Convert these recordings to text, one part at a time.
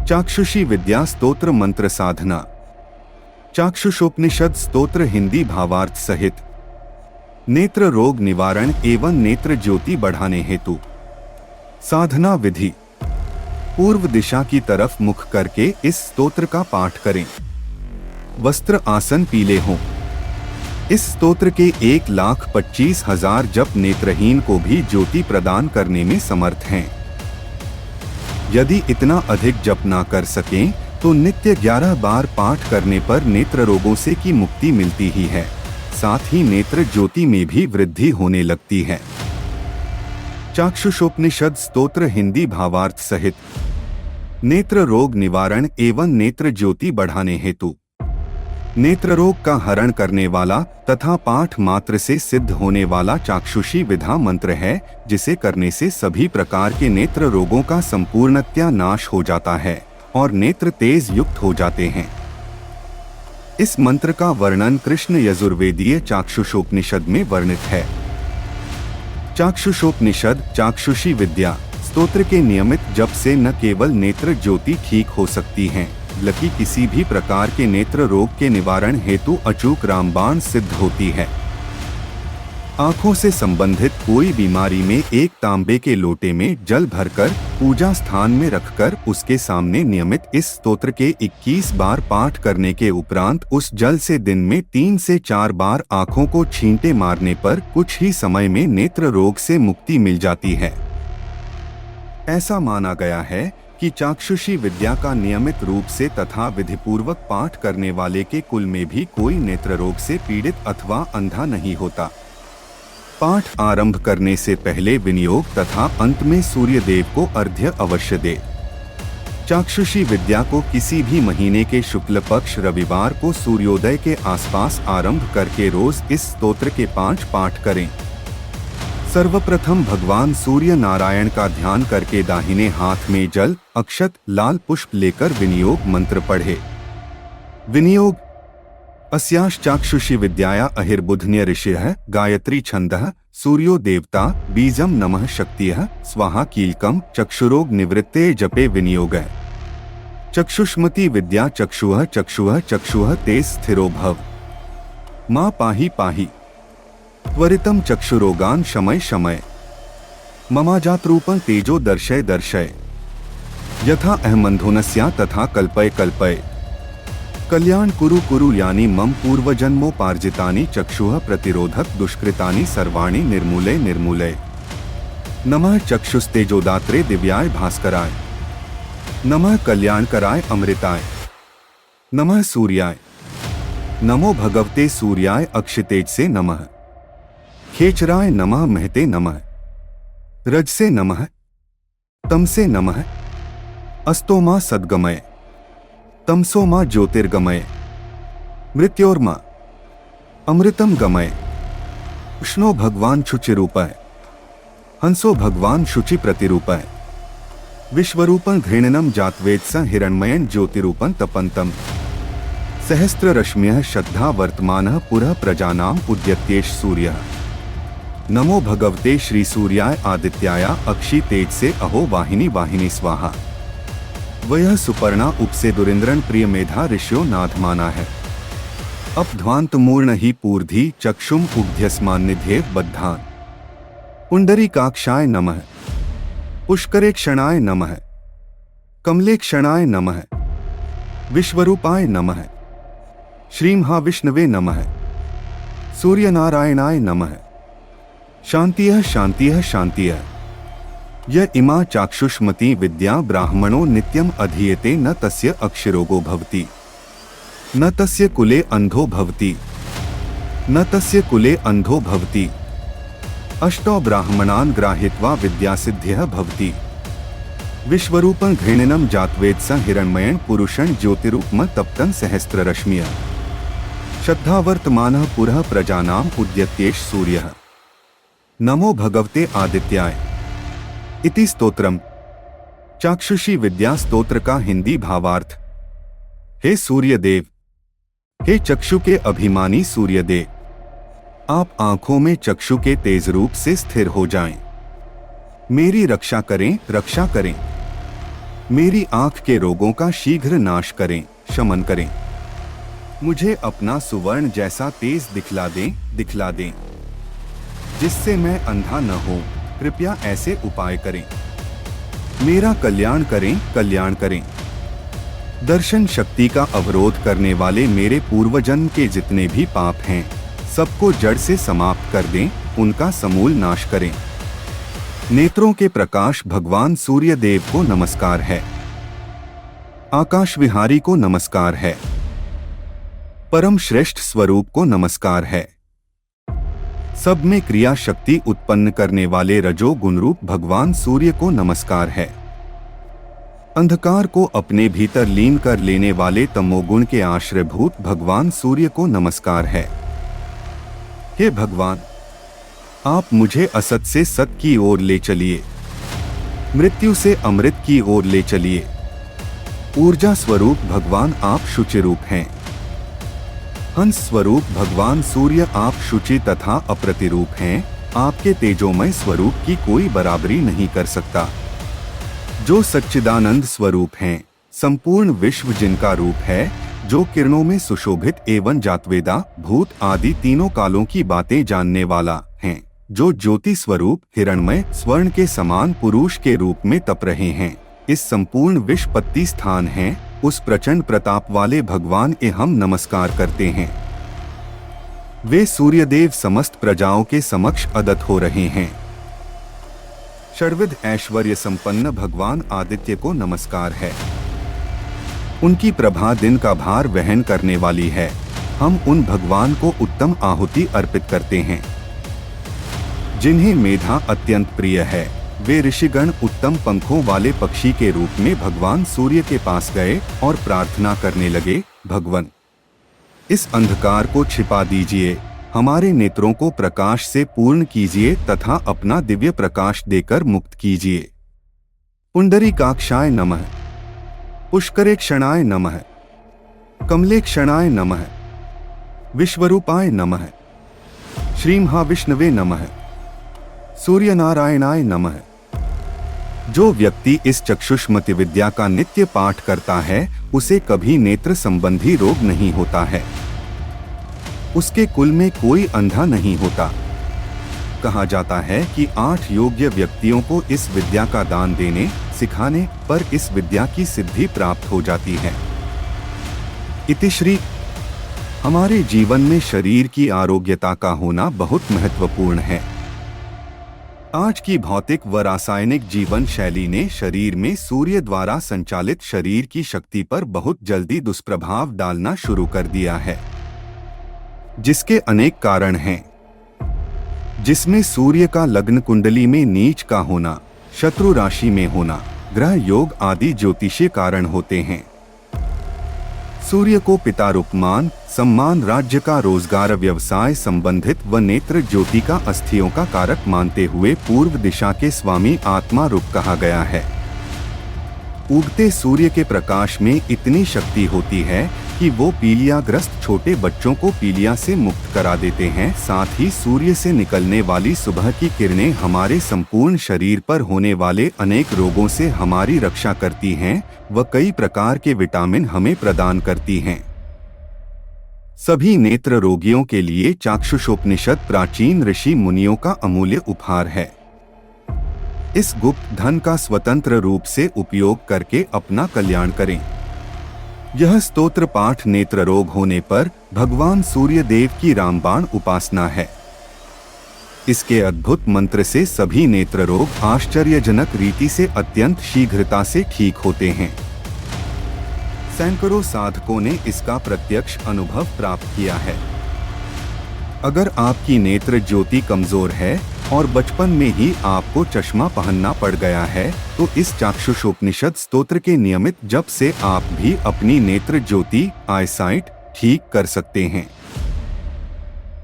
चाक्षुषी विद्या स्तोत्र मंत्र साधना। चाक्षुषोपनिषद स्तोत्र हिंदी भावार्थ सहित नेत्र रोग निवारण एवं नेत्र ज्योति बढ़ाने हेतु। साधना विधि। पूर्व दिशा की तरफ मुख करके इस स्तोत्र का पाठ करें। वस्त्र आसन पीले हों। इस स्तोत्र के 1,25,000 जप नेत्रहीन को भी ज्योति प्रदान करने में समर्थ हैं। यदि इतना अधिक जप ना कर सकें तो नित्य 11 बार पाठ करने पर नेत्र रोगों से की मुक्ति मिलती ही है, साथ ही नेत्र ज्योति में भी वृद्धि होने लगती है। चाक्षुषोपनिषद स्तोत्र हिंदी भावार्थ सहित नेत्र रोग निवारण एवं नेत्र ज्योति बढ़ाने हेतु। नेत्र रोग का हरण करने वाला तथा पाठ मात्र से सिद्ध होने वाला चाक्षुषी विद्या मंत्र है, जिसे करने से सभी प्रकार के नेत्र रोगों का संपूर्णतया नाश हो जाता है और नेत्र तेज युक्त हो जाते हैं। इस मंत्र का वर्णन कृष्ण यजुर्वेदीय चाक्षुषोपनिषद में वर्णित है। चाक्षुषोपनिषद चाक्षुषी विद्या स्तोत्र के नियमित जप से न केवल नेत्र ज्योति ठीक हो सकती है, बल्कि किसी भी प्रकार के नेत्र रोग के निवारण हेतु अचूक रामबाण सिद्ध होती है। आंखों से संबंधित कोई बीमारी में एक तांबे के लोटे में जल भरकर पूजा स्थान में रखकर उसके सामने नियमित इस स्तोत्र के 21 बार पाठ करने के उपरांत उस जल से दिन में 3 से 4 बार आंखों को छींटे मारने पर कुछ ही समय में नेत्र रोग से मुक्ति मिल जाती है। ऐसा माना गया है कि चाक्षुषी विद्या का नियमित रूप से तथा विधिपूर्वक पाठ करने वाले के कुल में भी कोई नेत्र रोग से पीड़ित अथवा अंधा नहीं होता। पाठ आरंभ करने से पहले विनियोग तथा अंत में सूर्य देव को अर्घ्य अवश्य दे। चाक्षुषी विद्या को किसी भी महीने के शुक्ल पक्ष रविवार को सूर्योदय के आसपास आरंभ करके रोज इस स्तोत्र के 5 पाठ करें। सर्वप्रथम भगवान सूर्य नारायण का ध्यान करके दाहिने हाथ में जल, अक्षत, लाल पुष्प लेकर विनियोग मंत्र पढ़े। विनियोग। अस्याश् चाक्षुषी विद्याया अहिर्बुधन्य ऋषिः गायत्री छंदः सूर्यो देवता बीजम नमः शक्तिः स्वाहा कीलकम चक्षुरोग निवृत्ते जपे विनियोगः। चक्षुष्मती विद्या चक्षुः चक्षुः चक्षुः ते स्थिरो भव। मां पाहि पाहि। त्वरितम चक्षुरोगान शमय शमय। ममाजातरूपं तेजो दर्शय दर्शय। यथा अहमंधोनस्या तथा कल्पय कल्पय। कल्याण कुरु कुरु यानि मम पूर्वजन्मोपार्जितानि चक्षुः प्रतिरोधक दुष्कृतानि सर्वाणि निर्मूलय निर्मूलय। नमः चक्षुस्तेजोदात्रे दिव्याय भास्कराय। नमः कल्याणकराय अमृताय। नमः सूर्याय। नमो भगवते सूर्याय अक्षितेज से नमः। खेचराय नमः महते नमः। रज से नमः। तमसे नमः। अस्तोमा सद्गमय। तमसोमा ज्योतिर्गमय। मृत्योर्मा अमृतम गमय। उष्णो भगवान शुचिरूपः। हंसो भगवान शुचि प्रतिरूपः। विश्वरूपं घृणनम जातवेत्स हिरण्मयं ज्योतिरूपं तपन्तम्। सहस्त्र रश्म्यः श्रद्धा वर्तमानः पुरः प्रजानाम उद्यत्येष सूर्यः। नमो भगवते श्री सूर्याय आदित्याय अक्षी तेज से अहो वाहिनी वाहिनी स्वाहा। वह सुपर्णा उपसे दुरिंद्रन प्रिय मेधा ऋषियो नाथ माना है। अपध्वांत मूर्ण ही पूर्धी चक्षुम उग्ध्यस्मान्निधे बद्धान। पुंडरी काक्षाय नमः। पुष्करे क्षणाय नमः। कमले क्षणाय नमः। विश्वरूपाय नमः। श्री महाविष्णवे नमः। सूर्यनारायणाय नमः। शांतिः शांतिः शांतिः। य इमा चाक्षुष्मती विद्या ब्राह्मणो नित्यम अधीयते न तस्य अक्षरोगो भवति। न तस्य कुले अंधो भवति। न तस्य कुले अंधो भवति। अष्टौ ब्राह्मणान् ग्राहीत्वा विद्यासिद्ध्यः भवति। विश्वरूपं घृणिनं जातवेत्स हिरण्मयं पुरुषं ज्योतिरूपं तप्तं सहस्ररश्मिः। श्रद्धावर्तमानः पुरः प्रजानाम उद्यत्येष सूर्यः। नमो भगवते आदित्याय। इति स्तोत्रम। चाक्षुषी विद्या स्तोत्र का हिंदी भावार्थ। हे सूर्यदेव, हे चक्षु के अभिमानी सूर्यदेव, आप आंखों में चक्षु के तेज रूप से स्थिर हो जाएं। मेरी रक्षा करें, रक्षा करें। मेरी आंख के रोगों का शीघ्र नाश करें, शमन करें। मुझे अपना सुवर्ण जैसा तेज दिखला दें, जिससे मैं अंधा न हो। कृपया ऐसे उपाय करें। मेरा कल्याण करें। दर्शन शक्ति का अवरोध करने वाले मेरे पूर्वजन्म के जितने भी पाप हैं, सबको जड़ से समाप्त कर दें, उनका समूल नाश करें। नेत्रों के प्रकाश भगवान सूर्य देव को नमस्कार है। आकाश विहारी को नमस्कार है। परम श्रेष्ठ स्वरूप को नमस्कार है। सब में क्रिया शक्ति उत्पन्न करने वाले रजो गुण रूप भगवान सूर्य को नमस्कार है। अंधकार को अपने भीतर लीन कर लेने वाले तमोगुण के आश्रयभूत भगवान सूर्य को नमस्कार है। हे भगवान, आप मुझे असत से सत की ओर ले चलिए, मृत्यु से अमृत की ओर ले चलिए। ऊर्जा स्वरूप भगवान आप शुचि रूप हैं। हंस स्वरूप भगवान सूर्य आप शुचि तथा अप्रतिरूप हैं। आपके तेजोमय स्वरूप की कोई बराबरी नहीं कर सकता। जो सच्चिदानंद स्वरूप हैं, संपूर्ण विश्व जिनका रूप है, जो किरणों में सुशोभित एवं जातवेदा भूत आदि तीनों कालों की बातें जानने वाला हैं, जो ज्योति स्वरूप हिरणमय स्वर्ण के समान पुरुष के रूप में तप रहे हैं, इस संपूर्ण विश्वपत्ति स्थान हैं, उस प्रचंड प्रताप वाले भगवान के हम नमस्कार करते हैं। वे सूर्यदेव समस्त प्रजाओं के समक्ष अदत हो रहे हैं। षड्विध ऐश्वर्य संपन्न भगवान आदित्य को नमस्कार है। उनकी प्रभा दिन का भार वहन करने वाली है। हम उन भगवान को उत्तम आहुति अर्पित करते हैं। जिन्हें मेधा अत्यंत प्रिय है, वे ऋषिगण उत्तम पंखों वाले पक्षी के रूप में भगवान सूर्य के पास गए और प्रार्थना करने लगे, भगवन, इस अंधकार को छिपा दीजिए, हमारे नेत्रों को प्रकाश से पूर्ण कीजिए तथा अपना दिव्य प्रकाश देकर मुक्त कीजिए। पुंडरीकाक्षाय नमः, पुष्करेक्षणाय नमः, कमलेक्षणाय नमः, विश्वरूपाय नमः, श्री महाविष्णवे नमः, सूर्यनारायणाय नमः। जो व्यक्ति इस चक्षुष्मति विद्या का नित्य पाठ करता है, उसे कभी नेत्र संबंधी रोग नहीं होता है। उसके कुल में कोई अंधा नहीं होता। कहा जाता है कि 8 योग्य व्यक्तियों को इस विद्या का दान देने सिखाने पर इस विद्या की सिद्धि प्राप्त हो जाती है। इतिश्री। हमारे जीवन में शरीर की आरोग्यता का होना बहुत महत्वपूर्ण है। आज की भौतिक व रासायनिक जीवन शैली ने शरीर में सूर्य द्वारा संचालित शरीर की शक्ति पर बहुत जल्दी दुष्प्रभाव डालना शुरू कर दिया है, जिसके अनेक कारण हैं, जिसमें सूर्य का लग्न कुंडली में नीच का होना, शत्रु राशि में होना, ग्रह योग आदि ज्योतिषीय कारण होते हैं। सूर्य को पिता रूप मान, सम्मान, राज्य का, रोजगार, व्यवसाय संबंधित व नेत्र ज्योति का, अस्थियों का कारक मानते हुए पूर्व दिशा के स्वामी आत्मा रूप कहा गया है। उगते सूर्य के प्रकाश में इतनी शक्ति होती है कि वो पीलियाग्रस्त छोटे बच्चों को पीलिया से मुक्त करा देते हैं। साथ ही सूर्य से निकलने वाली सुबह की किरणें हमारे संपूर्ण शरीर पर होने वाले अनेक रोगों से हमारी रक्षा करती हैं व कई प्रकार के विटामिन हमें प्रदान करती हैं। सभी नेत्र रोगियों के लिए चाक्षुषोपनिषद प्राचीन ऋषि मुनियों का अमूल्य उपहार है। इस गुप्त धन का स्वतंत्र रूप से उपयोग करके अपना कल्याण करें। यह स्तोत्र पाठ नेत्र रोग होने पर भगवान सूर्य देव की रामबाण उपासना है। इसके अद्भुत मंत्र से सभी नेत्र रोग आश्चर्यजनक रीति से अत्यंत शीघ्रता से ठीक होते हैं। सैकड़ों साधकों ने इसका प्रत्यक्ष अनुभव प्राप्त किया है। अगर आपकी नेत्र ज्योति कमजोर है और बचपन में ही आपको चश्मा पहनना पड़ गया है, तो इस चाक्षुषोपनिषद स्तोत्र के नियमित जप से आप भी अपनी नेत्र ज्योति आईसाइट ठीक कर सकते हैं।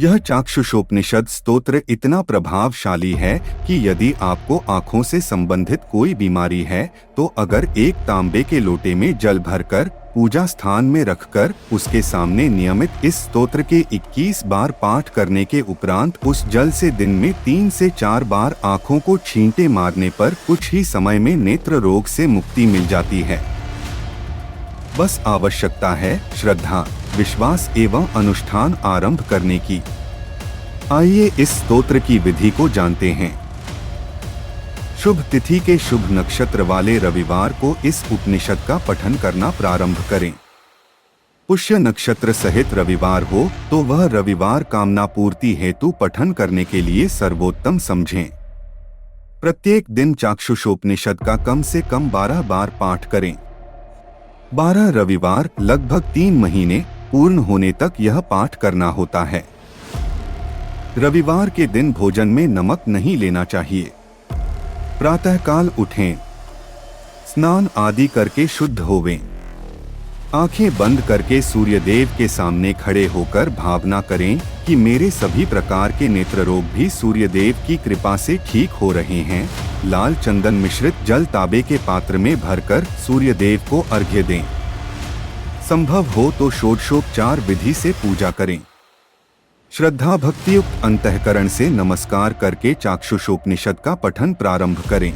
यह चाक्षुषोपनिषद स्तोत्र इतना प्रभावशाली है कि यदि आपको आँखों से संबंधित कोई बीमारी है तो अगर एक तांबे के लोटे में जल भरकर पूजा स्थान में रखकर उसके सामने नियमित इस स्तोत्र के 21 बार पाठ करने के उपरांत उस जल से दिन में 3 से 4 बार आँखों को छींटे मारने पर कुछ ही समय में नेत्र रोग से मुक्ति मिल जाती है। बस आवश्यकता है श्रद्धा, विश्वास एवं अनुष्ठान आरंभ करने की। आइए इस स्तोत्र की विधि को जानते हैं। शुभ तिथि के शुभ नक्षत्र वाले रविवार को इस उपनिषद का पठन करना प्रारंभ करें। पुष्य नक्षत्र सहित रविवार हो तो वह रविवार कामना पूर्ति हेतु पठन करने के लिए सर्वोत्तम समझें। प्रत्येक दिन चाक्षुषोपनिषद का कम से कम 12 बार पाठ करें। 12 रविवार लगभग 3 महीने पूर्ण होने तक यह पाठ करना होता है। रविवार के दिन भोजन में नमक नहीं लेना चाहिए। प्रातःकाल उठें, स्नान आदि करके शुद्ध होवें। आंखें बंद करके सूर्यदेव के सामने खड़े होकर भावना करें कि मेरे सभी प्रकार के नेत्र रोग भी सूर्यदेव की कृपा से ठीक हो रहे हैं। लाल चंदन मिश्रित जल तांबे के पात्र में भरकर सूर्यदेव को अर्घ्य दें। संभव हो तो षोडशोपचार विधि से पूजा करें। श्रद्धा भक्तियुक्त अंतःकरण से नमस्कार करके चाक्षुषोपनिषद का पठन प्रारंभ करें।